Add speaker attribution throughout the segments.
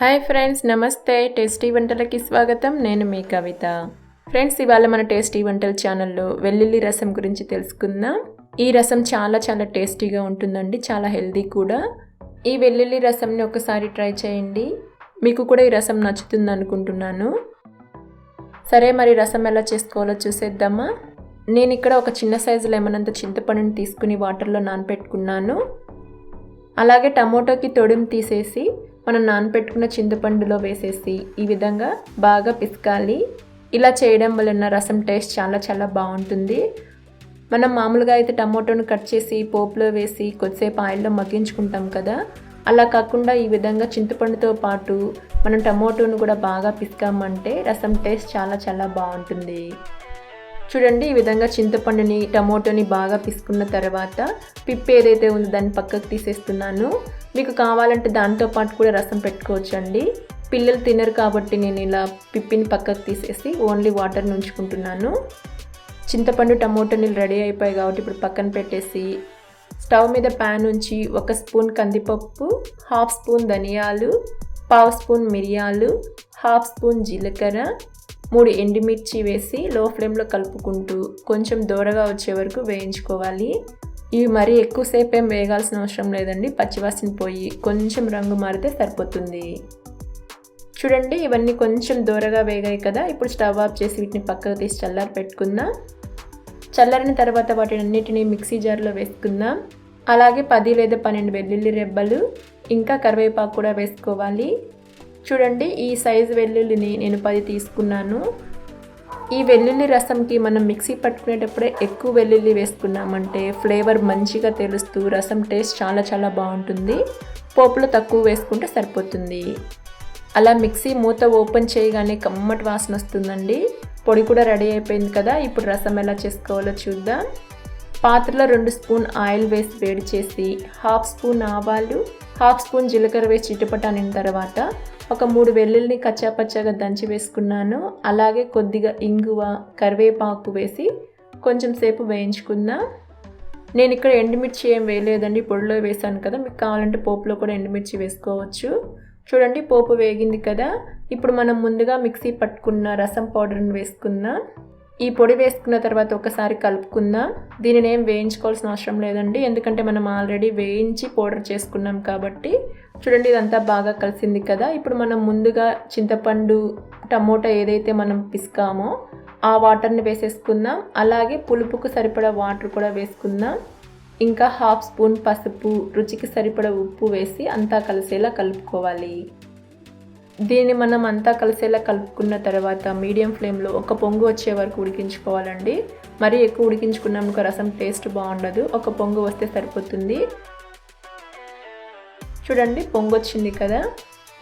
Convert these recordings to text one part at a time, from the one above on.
Speaker 1: Hi friends, నమస్తే. Tasty వంటలకి స్వాగతం. నేను మీ కవిత. ఫ్రెండ్స్, ఇవాళ మన టేస్టీ వంటల ఛానల్లో వెల్లుల్లి రసం గురించి తెలుసుకుందాం. ఈ రసం చాలా టేస్టీగా ఉంటుందండి, చాలా హెల్దీ కూడా. ఈ వెల్లుల్లి రసంని ఒకసారి ట్రై చేయండి, మీకు కూడా ఈ రసం నచ్చుతుంది అనుకుంటున్నాను. సరే, మరి రసం ఎలా చేసుకోవాలో చూసేద్దామా. నేను ఇక్కడ ఒక చిన్న సైజు లెమన్ అంత చింతపండుని తీసుకుని వాటర్లో నానపెట్టుకున్నాను. అలాగే టమోటాకి తొడుము తీసేసి మనం నానపెట్టుకున్న చింతపండులో వేసేసి ఈ విధంగా బాగా పిసకాలి. ఇలా చేయడం వలన రసం టేస్ట్ చాలా బాగుంటుంది. మనం మామూలుగా అయితే టమోటాను కట్ చేసి పోపులో వేసి కొద్దిసేపు ఆయిల్లో మగ్గించుకుంటాం కదా, అలా కాకుండా ఈ విధంగా చింతపండుతో పాటు మనం టమోటాను కూడా బాగా పిసకామంటే రసం టేస్ట్ చాలా బాగుంటుంది. చూడండి, ఈ విధంగా చింతపండుని టమోటోని బాగా పిసుకున్న తర్వాత పిప్పి ఏదైతే ఉందో దాన్ని పక్కకు తీసేస్తున్నాను. మీకు కావాలంటే దాంతో పాటు కూడా రసం పెట్టుకోవచ్చు అండి. పిల్లలు తినరు కాబట్టి నేను ఇలా పిప్పిని పక్కకు తీసేసి ఓన్లీ వాటర్ని ఉంచుకుంటున్నాను. చింతపండు టమోటో నీళ్ళు రెడీ అయిపోయాయి కాబట్టి ఇప్పుడు పక్కన పెట్టేసి స్టవ్ మీద ప్యాన్ ఉంచి 1 స్పూన్ కందిపప్పు, 1/2 స్పూన్ ధనియాలు, 1/2 స్పూన్ మిరియాలు, 1/2 స్పూన్ జీలకర్ర, 3 ఎండుమిర్చి వేసి లో ఫ్లేమ్లో కలుపుకుంటూ కొంచెం దూరగా వచ్చే వరకు వేయించుకోవాలి. ఇవి మరీ ఎక్కువసేపు ఏం వేగాల్సిన అవసరం లేదండి, పచ్చివాసన పోయి కొంచెం రంగు మారితే సరిపోతుంది. చూడండి, ఇవన్నీ కొంచెం దూరగా వేగాయి కదా. ఇప్పుడు స్టవ్ ఆఫ్ చేసి వీటిని పక్కకు తీసి చల్లారి పెట్టుకుందాం. చల్లారిన తర్వాత వాటిని అన్నిటినీ మిక్సీ జార్లో వేసుకుందాం. అలాగే 10 లేదా 12 వెల్లుల్లి రెబ్బలు, ఇంకా కరివేపాకు కూడా వేసుకోవాలి. చూడండి, ఈ సైజు వెల్లుల్లిని నేను 10 తీసుకున్నాను. ఈ వెల్లుల్లి రసంకి మనం మిక్సీ పట్టుకునేటప్పుడే ఎక్కువ వెల్లుల్లి వేసుకున్నామంటే ఫ్లేవర్ మంచిగా తెలుస్తూ రసం టేస్ట్ చాలా బాగుంటుంది. పోపులో తక్కువ వేసుకుంటే సరిపోతుంది. అలా మిక్సీ మూత ఓపెన్ చేయగానే కమ్మటి వాసన వస్తుందండి. పొడి కూడా రెడీ అయిపోయింది కదా. ఇప్పుడు రసం ఎలా చేసుకోవాలో చూద్దాం. పాత్రలో 2 స్పూన్ ఆయిల్ వేసి వేడి చేసి 1/2 స్పూన్ ఆవాలు, 1/2 స్పూన్ జీలకర్ర వేసి చిటపటానిన తర్వాత ఒక 3 వెల్లుల్లిని కచ్చాపచ్చాగా దంచి వేసుకున్నాను. అలాగే కొద్దిగా ఇంగువ, కరివేపాకు వేసి కొంచెం సేపు వేయించుకుందాం. నేను ఇక్కడ ఎండుమిర్చి ఏం వేయలేదండి, పొడిలో వేసాను కదా. మీకు కావాలంటే పోపులో కూడా ఎండుమిర్చి వేసుకోవచ్చు. చూడండి, పోపు వేగింది కదా. ఇప్పుడు మనం ముందుగా మిక్సీ పట్టుకున్న రసం పౌడర్ని వేసుకుందాం. ఈ పొడి వేసుకున్న తర్వాత ఒకసారి కలుపుకుందాం. దీనిని ఏం వేయించుకోవాల్సిన అవసరం లేదండి, ఎందుకంటే మనం ఆల్రెడీ వేయించి పౌడర్ చేసుకున్నాం కాబట్టి. చూడండి, ఇదంతా బాగా కలిసింది కదా. ఇప్పుడు మనం ముందుగా చింతపండు టమోటా ఏదైతే మనం పిసుకామో ఆ వాటర్ని వేసేసుకుందాం. అలాగే పులుపుకు సరిపడా వాటర్ కూడా వేసుకుందాం. ఇంకా 1/2 స్పూన్ పసుపు, రుచికి సరిపడా ఉప్పు వేసి అంతా కలిసేలా కలుపుకోవాలి. దీన్ని మనం అంతా కలిసేలా కలుపుకున్న తర్వాత మీడియం ఫ్లేమ్లో ఒక పొంగు వచ్చే వరకు ఉడికించుకోవాలండి. మరీ ఎక్కువ ఉడికించుకున్నాక రసం టేస్ట్ బాగుండదు. ఒక పొంగు వస్తే సరిపోతుంది. చూడండి, పొంగు వచ్చింది కదా.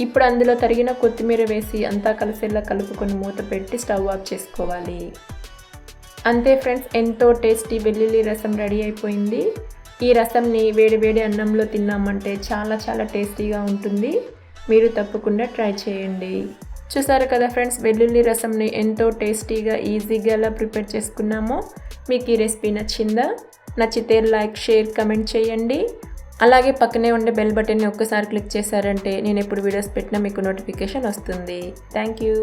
Speaker 1: ఇప్పుడు అందులో తరిగిన కొత్తిమీర వేసి అంతా కలిసేలా కలుపుకొని మూత పెట్టి స్టవ్ ఆఫ్ చేసుకోవాలి. అంతే ఫ్రెండ్స్, ఎంతో టేస్టీ వెల్లుల్లి రసం రెడీ అయిపోయింది. ఈ రసంని వేడి అన్నంలో తిన్నామంటే చాలా టేస్టీగా ఉంటుంది. మీరు తప్పకుండా ట్రై చేయండి. చూసారు కదా ఫ్రెండ్స్, వెల్లుల్లి రసంని ఎంతో టేస్టీగా ఈజీగా ఎలా ప్రిపేర్ చేసుకున్నామో. మీకు ఈ రెసిపీ నచ్చిందా? నచ్చితే లైక్, షేర్, కమెంట్ చేయండి. అలాగే పక్కనే ఉండే బెల్ బటన్ని ఒక్కసారి క్లిక్ చేశారంటే నేను ఎప్పుడు వీడియోస్ పెట్టినా మీకు నోటిఫికేషన్ వస్తుంది. Thank you.